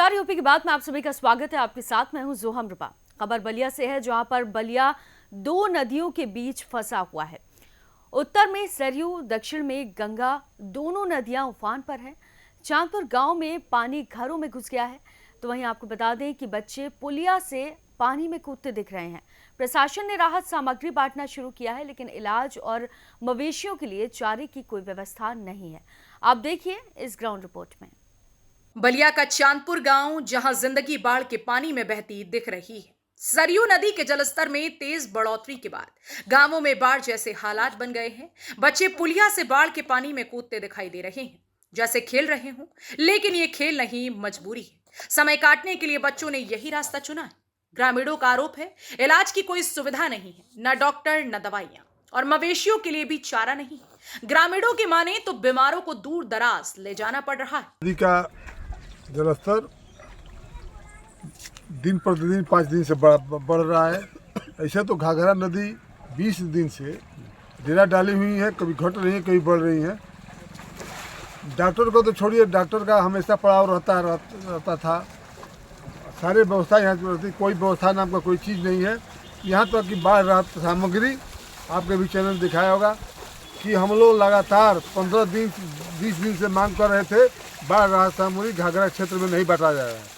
नमस्कार, यूपी की बात में आप सभी का स्वागत है। आपके साथ मैं हूं जोहम रुपा। खबर बलिया से है, जहां पर बलिया दो नदियों के बीच फंसा हुआ है। उत्तर में सरयू, दक्षिण में गंगा, दोनों नदियां उफान पर है। चांदपुर गांव में पानी घरों में घुस गया है। तो वहीं आपको बता दें कि बच्चे पुलिया से पानी में कूदते दिख रहे हैं। प्रशासन ने राहत सामग्री बांटना शुरू किया है, लेकिन इलाज और मवेशियों के लिए चारे की कोई व्यवस्था नहीं है। आप देखिए इस ग्राउंड रिपोर्ट में। बलिया का चांदपुर गांव, जहां जिंदगी बाढ़ के पानी में बहती दिख रही है। सरयू नदी के जलस्तर में तेज बढ़ोतरी के बाद गांवों में बाढ़ जैसे हालात बन गए हैं। बच्चे पुलिया से बाढ़ के पानी में कूदते दिखाई दे रहे हैं, जैसे खेल रहे हों। लेकिन ये खेल नहीं, मजबूरी है। समय काटने के लिए बच्चों ने यही रास्ता चुना है। ग्रामीणों का आरोप है, इलाज की कोई सुविधा नहीं है, न डॉक्टर न दवाइयां, और मवेशियों के लिए भी चारा नहीं। ग्रामीणों की माने तो बीमारों को दूर दराज ले जाना पड़ रहा है। जलस्तर दिन प्रतिदिन 5 दिन से बढ़ रहा है। ऐसा तो घाघरा नदी 20 दिन से डेरा डाली हुई है, कभी घट रही है, कभी बढ़ रही है। डॉक्टर को तो छोड़िए, डॉक्टर का हमेशा पड़ाव रहता था। सारे व्यवस्था यहाँ पर रहती, कोई व्यवस्था नाम का कोई चीज़ नहीं है। यहाँ तक कि बाढ़ राहत सामग्री आपके भी चैनल दिखाया होगा कि हम लोग लगातार 15 दिन 20 दिन से मांग कर रहे थे, बाढ़ राहत सामग्री घाघरा क्षेत्र में नहीं बांटा जा रहा है।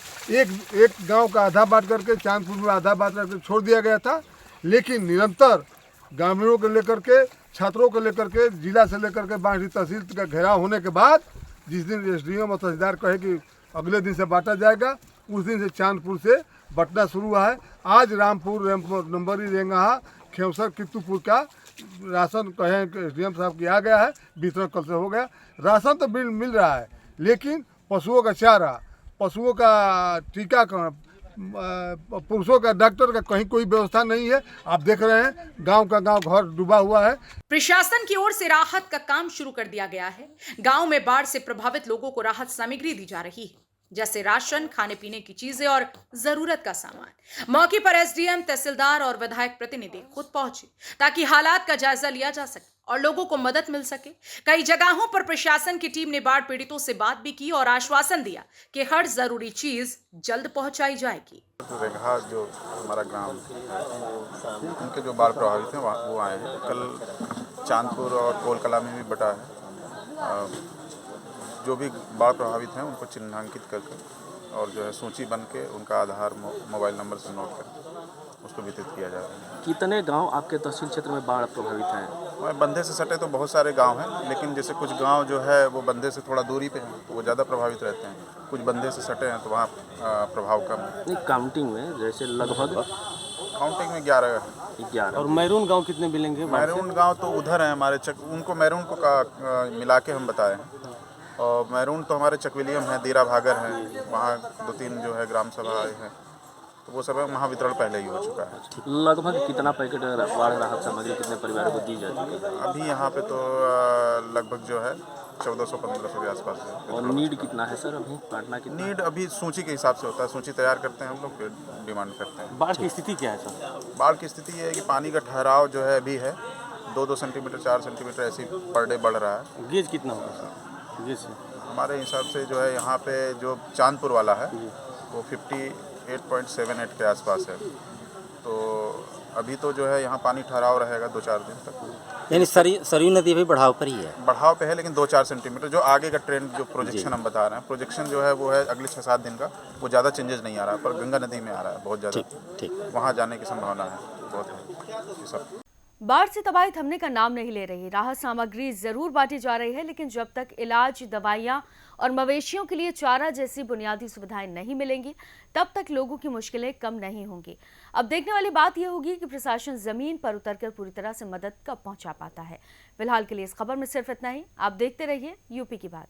एक गांव का आधा बांट करके चांदपुर में आधा बांट करके छोड़ दिया गया था। लेकिन निरंतर ग्रामीणों को लेकर के, छात्रों को लेकर के, जिला से लेकर के बाढ़ तहसील का घेराव होने के बाद जिस दिन एसडीएम और तहसीलदार कहे कि अगले दिन से बांटा जाएगा, उस दिन से चांदपुर से बंटना शुरू हुआ है। आज रामपुर, नंबरी, रेंगहा, खेवसर, कित्तूपुर का राशन कहें कि एसडीएम साहब की आ गया है, वितरण कल से हो गया। राशन तो मिल रहा है, लेकिन पशुओं का चारा, पशुओं का टीकाकरण, पुरुषों का डॉक्टर का कहीं कोई व्यवस्था नहीं है। आप देख रहे हैं गांव का गांव घर डूबा हुआ है। प्रशासन की ओर से राहत का काम शुरू कर दिया गया है। गांव में बाढ़ से प्रभावित लोगों को राहत सामग्री दी जा रही है, जैसे राशन, खाने पीने की चीजें और जरूरत का सामान। मौके पर एसडीएम, तहसीलदार और विधायक प्रतिनिधि खुद पहुंचे ताकि हालात का जायजा लिया जा सके और लोगों को मदद मिल सके। कई जगहों पर प्रशासन की टीम ने बाढ़ पीड़ितों से बात भी की और आश्वासन दिया कि हर जरूरी चीज जल्द पहुंचाई जाएगी। रेंगहा जो हमारा ग्राम है, उनके जो बाढ़ प्रभावित हैं वो आए हैं। कल चांदपुर और कोलकला में भी बटा है। जो भी बाढ़ प्रभावित हैं उनको चिन्हांकित करके और जो है सूची बन के उनका आधार मोबाइल नंबर से नोट करके उसको वितरित किया जा रहा है। कितने गांव आपके तहसील क्षेत्र में बाढ़ प्रभावित हैं? बंधे से सटे तो बहुत सारे गांव हैं, लेकिन जैसे कुछ गांव जो है वो बंधे से थोड़ा दूरी पे हैं, तो वो ज़्यादा प्रभावित रहते हैं। कुछ बंधे से सटे हैं तो वहाँ प्रभाव कम है। नहीं, काउंटिंग में जैसे लगभग काउंटिंग में 11। और मैरून गाँव कितने मिलेंगे? मैरून गाँव तो उधर हैं हमारे उनको मैरून को मिला के हम बताए हैं। और मैरून तो हमारे चकविलियम है, दीरा भागर हैं, वहाँ 2-3 जो है ग्राम सभा आए हैं, तो वो सब महावितरण पहले ही हो चुका है। लगभग कितना पैकेट बाढ़ राहत सामग्री कितने परिवारों को दी जा चुकी है? अभी यहाँ पे तो लगभग जो है 1400-1500 के आसपास है। और नीड कितना है सर अभी बांटना की? नीड अभी सूची के हिसाब से होता है, सूची तैयार करते हैं हम लोग, फिर डिमांड करते हैं। बाढ़ की स्थिति क्या है सर? बाढ़ की स्थिति ये है कि पानी का ठहराव जो है अभी है 2-2 सेंटीमीटर, 4 सेंटीमीटर ऐसी पर डे बढ़ रहा है। गेज कितना होगा सर? गेज हमारे हिसाब से जो है यहाँ पे जो चांदपुर वाला है वो 58.78 के आसपास है। तो अभी तो जो है यहाँ पानी ठहराव रहेगा 2-4 दिन तक। यानी सरयू नदी भी बढ़ाव पर ही है? बढ़ाव पे है, लेकिन 2-4 सेंटीमीटर जो आगे का ट्रेंड, जो प्रोजेक्शन हम बता रहे हैं, प्रोजेक्शन जो है वो है अगले 6-7 दिन का। वो ज़्यादा चेंजेस नहीं आ रहा है, पर गंगा नदी में आ रहा है बहुत ज़्यादा। ठीक, वहाँ जाने की संभावना है, बहुत है ये सब। बाढ़ से तबाही थमने का नाम नहीं ले रही। राहत सामग्री जरूर बांटी जा रही है, लेकिन जब तक इलाज, दवाइयां और मवेशियों के लिए चारा जैसी बुनियादी सुविधाएं नहीं मिलेंगी, तब तक लोगों की मुश्किलें कम नहीं होंगी। अब देखने वाली बात यह होगी कि प्रशासन जमीन पर उतरकर पूरी तरह से मदद कब पहुंचा पाता है। फिलहाल के लिए इस खबर में सिर्फ इतना ही। आप देखते रहिए यूपी की बात।